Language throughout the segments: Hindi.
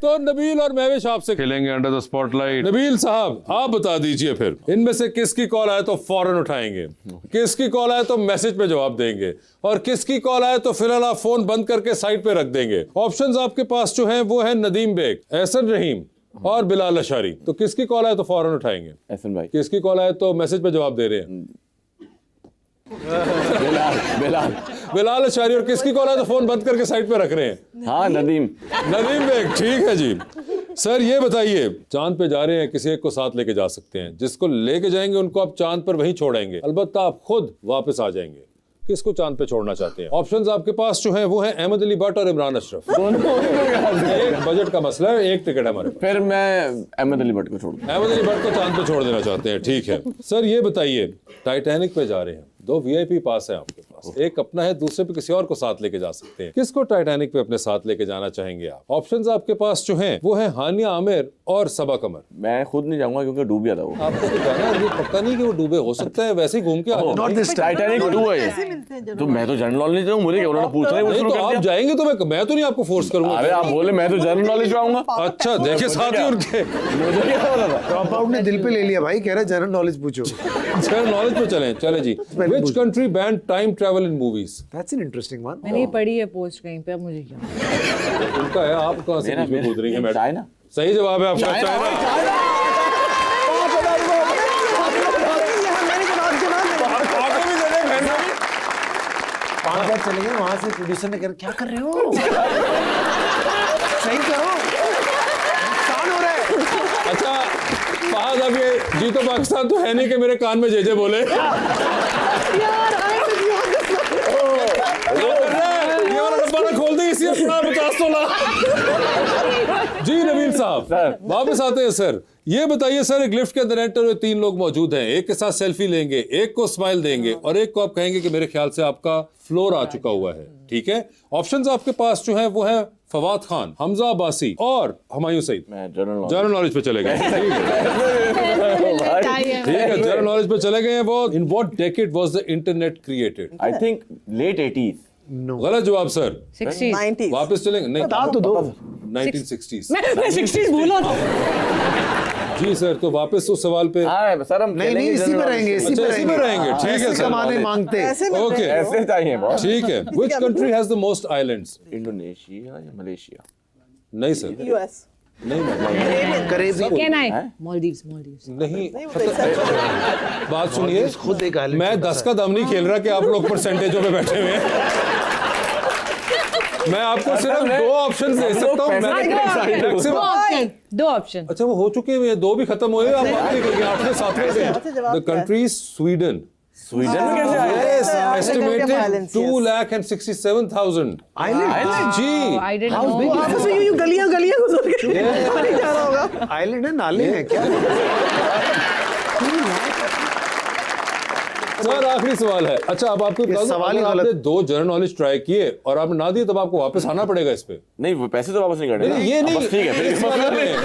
तो नबील और महविश आपसे खेलेंगे अंडर द स्पॉटलाइट। नबील साहब आप बता दीजिए फिर इनमें से किसकी कॉल आए तो फौरन उठाएंगे, किसकी कॉल आए तो मैसेज पे जवाब देंगे, और किसकी कॉल आए तो फिलहाल आप फोन बंद करके साइड पे रख देंगे। ऑप्शंस आपके पास जो हैं वो है नदीम बेग, एहसन रहीम और बिलाल अशारी। तो किसकी कॉल आए तो फौरन उठाएंगे? एहसन भाई। किसकी कॉल आए तो मैसेज पे जवाब दे रहे हैं? बिलाल अशारी। और किसकी कॉल आए तो फोन बंद करके साइड पे रख रहे हैं? हाँ नदीम बेग। ठीक है जी। सर ये बताइए, चांद पे जा रहे हैं, किसी एक को साथ लेके जा सकते हैं, जिसको लेके जाएंगे उनको आप चांद पर वहीं छोड़ेंगे, अलबत्ता आप खुद वापस आ जाएंगे। किसको चांद पे छोड़ना चाहते हैं? ऑप्शंस आपके पास जो हैं वो हैं अहमद अली भट्ट और इमरान अशरफ। एक बजट का मसला है, एक टिकट हमारे। फिर मैं अहमद अली भट्ट को छोड़ दूं। अहमद अली भट्ट को चांद पे छोड़ देना चाहते हैं, ठीक है। सर ये बताइए, टाइटैनिक पे जा रहे हैं, 2 VIP पास है आपके पास, एक अपना है, दूसरे पे किसी और को साथ लेके जा सकते हैं। किसको टाइटैनिक पे अपने साथ लेके जाना चाहेंगे आप? ऑप्शंस आपके पास जो हैं वो है हानिया आमिर और सबा कमर। मैं खुद नहीं जाऊंगा क्योंकि डूब गया था वो। आपको तो जाना है, ये पक्का नहीं कि वो डूबे, हो सकता है वैसे ही घूम के आ जाए। नॉट दिस टाइटैनिक 2 है तो मैं तो जनरल नॉलेज दूं, मुझे क्या उन्होंने पूछा नहीं तो आप जाएंगे तो मैं तो नहीं आपको फोर्स करूंगा। अरे आप बोले मैं तो जनरल नॉलेज पाऊंगा। अच्छा देखिए साथ ही उनके मुझे क्या पता था। ड्रॉप आउट ने दिल पे ले लिया भाई, कह रहा है जनरल नॉलेज पूछो। जनरल नॉलेज पे चले जी। Which country banned time travel in movies? That's an interesting one. मैंने ये पढ़ी है पोस्ट कहीं पे, अब मुझे क्या उनका है, आप कहाँ से बीच में कूद रही हैं मैडम? चाइना। सही जवाब है आपका, चाइना। पांच बार चले गए वहां से, प्रोड्यूसर ने कहा क्या कर रहे हो, सही करो, नुकसान हो रहा है। अच्छा फहद, अब ये जीतो पाकिस्तान तो है नहीं कि मेरे कान में जे बोले। ये वाला डब्बा ना खोल दे, इसी अपना 50 तोला। जी नबील साहब वापस आते हैं। सर ये बताइए, सर एक लिफ्ट के अंदर एंटर हुए 3 लोग मौजूद हैं, एक के साथ सेल्फी लेंगे, एक को स्माइल देंगे और एक को आप कहेंगे कि मेरे ख्याल से आपका फ्लोर आ चुका हुआ है, ठीक है। ऑप्शंस आपके पास जो है वो है फवाद खान, हमजा अब्बासी और हुमायूं सईद। मैं जनरल नॉलेज पे चले गए। ठीक है जनरल नॉलेज पे चले गए हैं वो। In what decade was the internet created? I think late 80s। गलत जवाब सर। 60s 90s। वापस चलेंगे? नहीं बता तो दो। 1960s। मैं 60s बोला था। जी सर, तो वापस उस सवाल पे। हाँ सर हम नहीं नहीं इसी पे रहेंगे, इसी पे इसी में रहेंगे, ठीक है सर। कमाने मांगते। ओके ऐसे चाहिए बहुत। ठीक है। Which country has the most islands? Indonesia या मलेशिया? नहीं सर, US। नहीं करेबी कैन आई मालदीव्स नहीं। बात सुनिए, खुद एक island मैं 10 का दम नहीं खेल रहा कि आप लोग परसेंटेजों पे बैठे हुए हैं। मैं आपको सिर्फ 2 ऑप्शन दे सकता हूँ। 2 ऑप्शन। अच्छा वो हो चुके हैं, 2 भी खत्म हुए, आप बात नहीं करेंगे। 8वें 7वें पे द कंट्री स्वीडन। स्वीडन में कैसे आया? Yes, estimated 2,67,000 island. जी आई डिडंट नो। आपस में यूं गलियां गुजर के पानी जा रहा होगा। आइलैंड है, नाले हैं क्या? सर आखिरी सवाल है। अच्छा अब आपको बता दूं, सवाल ही अगर गलत। आपने 2 जनरल नॉलेज ट्राई किए और आपने ना दिए तब आपको वापस आना पड़ेगा इस पे। नहीं वो पैसे तो वापस नहीं करने। नहीं ये नहीं, बस ठीक है फिर इस वाले में।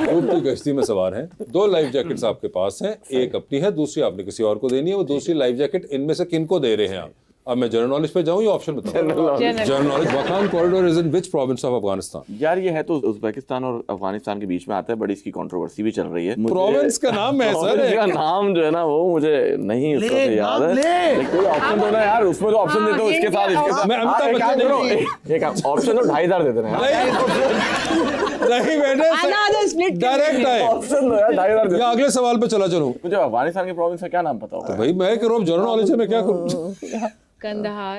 डूबती कश्ती में सवार हैं, 2 लाइफ जैकेट्स आपके पास हैं, एक अपनी है, दूसरी आपने किसी और को देनी है। वो दूसरी लाइफ जैकेट इनमें से किनको दे रहे हैं आप? अब मैं जनरल नॉलेज पे जाऊं या ऑप्शन बताऊं? General knowledge. वखान corridor is in which province of Afghanistan? यार ये है तो उज़्बेकिस्तान और अफगानिस्तान के बीच में आता है, बड़ी इसकी कंट्रोवर्सी भी चल रही है। प्रोविंस का नाम है सर, इसका नाम जो है ना वो मुझे नहीं उसका तो याद है। कोई ऑप्शन दो ना यार, उसमें तो ऑप्शन देते हो इसके साथ इसके साथ। मैं अमिताभ बच्चन नहीं। एक ऑप्शन तो 2,500 देते हैं। नहीं बेटे, डायरेक्ट आए ऑप्शन दो यार 2,500 या अगले सवाल पे चला चलूं। मुझे अफगानिस्तान के प्रोविंस का क्या नाम पता होगा? भाई मैं कह रहा हूँ जनरल नॉलेज है, मैं क्या करूँ? कंदहार।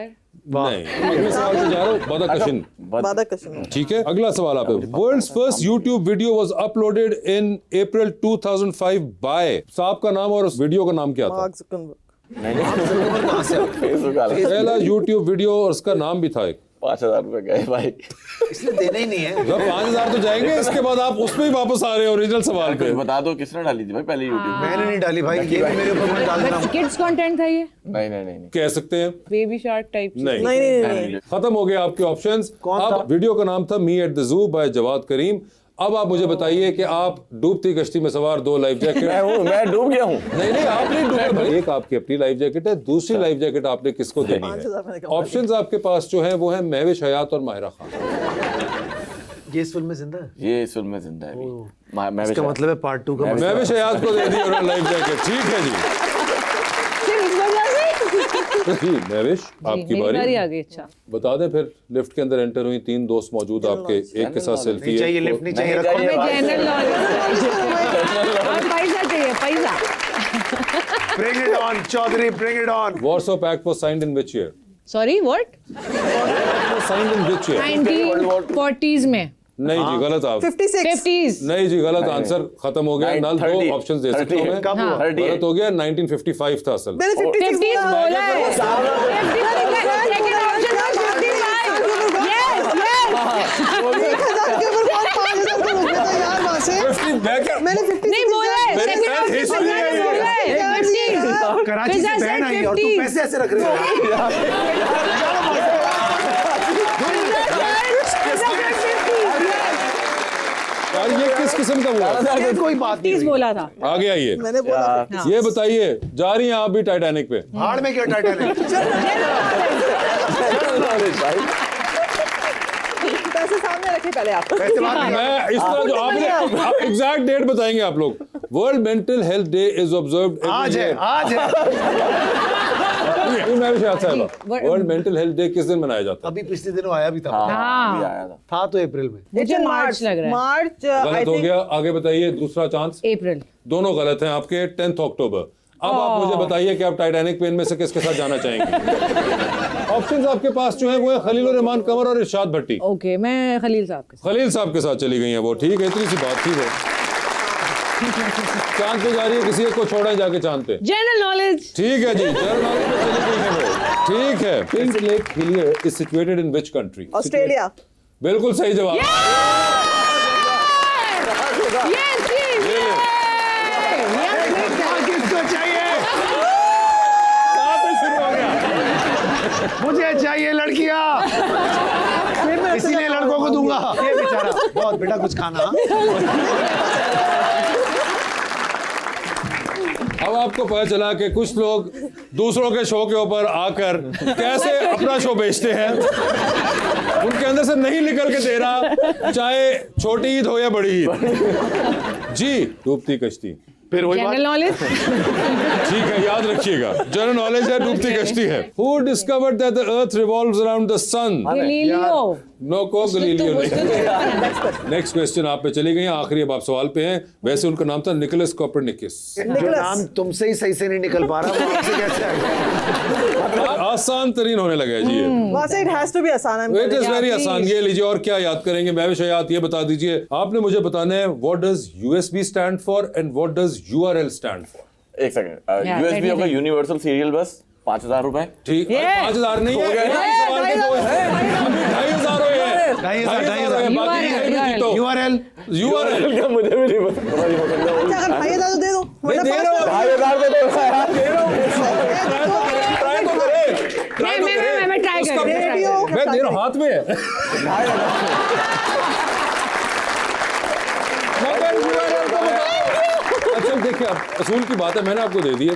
नहीं, अगले सवाल पे जा रहा हूँ। बदकशिन। बादकशिन। ठीक है अगला सवाल आप। World's first YouTube video was uploaded in April 2005 by, साहब का नाम और उस वीडियो का नाम क्या था? Mark Zuckerberg. नहीं पहला यूट्यूब वीडियो और उसका नाम भी था एक। 5,000 रुपए गए भाई। इसने देना ही नहीं है। जब 5,000 तो जाएंगे, इसके बाद आप उसमें ही वापस आ रहे हो ओरिजिनल सवाल पे। बता दो किसने डाली थी भाई पहले यूट्यूब? मैंने नहीं डाली भाई, ये भी मेरे ऊपर मत डालना। किड्स कंटेंट था ये? नहीं कह सकते हैं बेबी शार्क टाइप? नहीं। नहीं। खत्म हो गए आपके ऑप्शंस। अब वीडियो का नाम था me at the zoo by Jawed Karim. अब आप मुझे बताइए कि आप डूबती कश्ती में सवार 2 लाइफ जैकेट। मैं डूब गया हूँ। नहीं आप नहीं डूबे। एक आपकी अपनी लाइफ जैकेट है, दूसरी लाइफ जैकेट आपने किसको देनी है? ऑप्शंस आपके पास जो है वो है महविश हयात और माहिरा खान। ये इस फिल्म में जिंदा है? ये इस फिल्म में जिंदा है अभी। मैं इसका मतलब है पार्ट 2 का मैं मैं भी शयाद को दे दी उन्होंने लाइफ जैकेट। ठीक है जी। सिर्फ इस वजह से जी महविश आपकी मेरी बारी बारी। आ गई। अच्छा बता दें फिर लिफ्ट के अंदर एंटर हुई 3 दोस्त मौजूद आपके, एक के साथ सेल्फी नहीं चाहिए, है। लिफ्ट नहीं चाहिए, नहीं रखो। चाहिए। हमें जनरल नॉलेज पैसा चाहिए, पैसा। Bring it on, Chaudhary, bring it on. Warsaw Pact was signed in which year? Sorry what? Was signed in which year? 1940s में। नहीं जी गलत आप। 56 50s। नहीं जी गलत आंसर खत्म हो गया। नल 2 ऑप्शंस दे सकता हूं मैं। कब हुआ? गलत हो गया 1955 था असल। मैंने 56 50s बोला है। 50s सेकंड ऑप्शन था 55। Yes yes. 1000 के ऊपर कौन 5000 को रोक देता है यार वहां से? मैंने 50 नहीं बोला है मेरे सेकंड साथ ऑप्शन history है ये। बोला है 50s। कराची से बहन आई और तुम पैसे ऐसे रख रहे हो यार ये किस किस्म का हुआ? यार कोई बात नहीं 50s हुई। बोला था। आगे आइए। मैंने बोला ये बताइए जा रही हैं आप भी टाइटैनिक पे? हाड़ में क्या टाइटैनिक? पैसे सामने रखे पहले आप। पैसे बात नहीं। मैं इस तरह जो आपने एग्जैक्ट डेट बताएंगे आप लोग। World mental health day is observed आज है, आज है। मैं भी शायद साहब वर्ल्ड मेंटल हेल्थ डे किस दिन मनाया जाता है? अभी पिछले दिनों आया भी था। हाँ। अभी आया था। था तो अप्रैल में। मुझे मार्च लग रहा है। मार्च गलत हो गया। आगे बताइए दूसरा चांस। अप्रैल। दोनों गलत हैं आपके। 10 अक्टूबर। अब आप मुझे बताइए कि आप टाइटैनिक पे इनमें से किसके साथ जाना चाहेंगे? ऑप्शंस आपके पास जो है वो है खलील रहमान कंवर और इरशाद भट्टी। ओके मैं खलील साहब के साथ। खलील साहब के साथ चली गई हैं वो। ठीक है इतनी सी बात थी वो। चांद पे जा रही है, किसी एक को छोड़ा है जाके चांद पे। General knowledge. ठीक है जी जनरल नॉलेज में चली गई है वो। ठीक है। Pink lake Hillier is situated in which country? Australia. बिल्कुल सही जवाब। किसको चाहिए? कहाँ पे शुरू हो गया? मुझे चाहिए लड़कियां। इसीलिए लड़कों को दूंगा। ये बेचारा बहुत बेटा कुछ खाना। अब आपको पता चला कि कुछ लोग दूसरों के शो के ऊपर आकर कैसे अपना शो बेचते हैं। उनके अंदर से नहीं निकल के दे रहा, चाहे छोटी ईद हो या बड़ी ईद। जी डूबती कश्ती। फिर वही बात। General knowledge. ठीक है याद रखिएगा जनरल नॉलेज है डूबती कश्ती है। Who discovered that the earth revolves around the sun? Galileo. No को गलीलियो नहीं। नेक्स्ट क्वेश्चन आप पे चली गई हैं। आखिरी अब आप सवाल पे हैं। वैसे उनका नाम था निकोलस कोपरनिकस। जो नाम तुमसे ही सही से नहीं निकल पा रहा वो आपसे कैसे आएगा? आसान तरीन होने लगा है जी ये। वहां से इट हैज टू बी आसान। इट इज वेरी आसान। ये लीजिए और क्या याद करेंगे? मैं भी शायद ये बता दीजिए। आपने मुझे बताना है what does USB stand for and what does URL stand for? एक सेकंड। यूएसबी होगा यूनिवर्सल सीरियल बस 5000 रुपए। ठीक है 5000 नहीं है। हो गया। एक सवाल के दो हैं। अभी 2500 हुए हैं। 2500 है। बाकी नहीं भी जीतो। URL यूआरएल क्या मुझे भी नहीं पता। पता नहीं हो सकता। अच्छा अगर भाई तो दे दो। मैं दे रहा हूँ। 2000 को दो यार। दे रहा हूँ। ट्राई तो करें। मैं ट्राई कर रही हूँ। रेडियो। मैं दे रहा हूँ हाथ में है। मगर URL को बताओ। अच्छा देखिए अब असूल की बात है मैंने आपको दे दी है।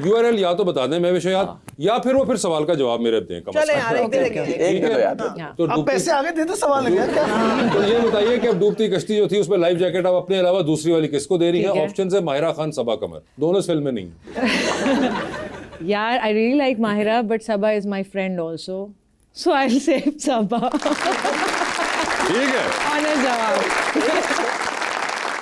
URL या तो बता दें मैं विषय याद या फिर वो फिर सवाल का जवाब मेरे दें। कम चले यार एक दे देंगे। एक दे दो यार। तो अब डूबती पैसे आगे दे दो सवाल है क्या? तो ये बताइए कि अब डूबती कश्ती जो थी उसमें लाइफ जैकेट अब अपने अलावा दूसरी वाली किसको दे रही ठीक है? है। ऑप्शन है माहिरा खान, सबा कमर। दोनों इस फिल्म में नहीं है। यार I really like Mahira but Saba is my friend also so I will say Saba. ठीक है ऑन अ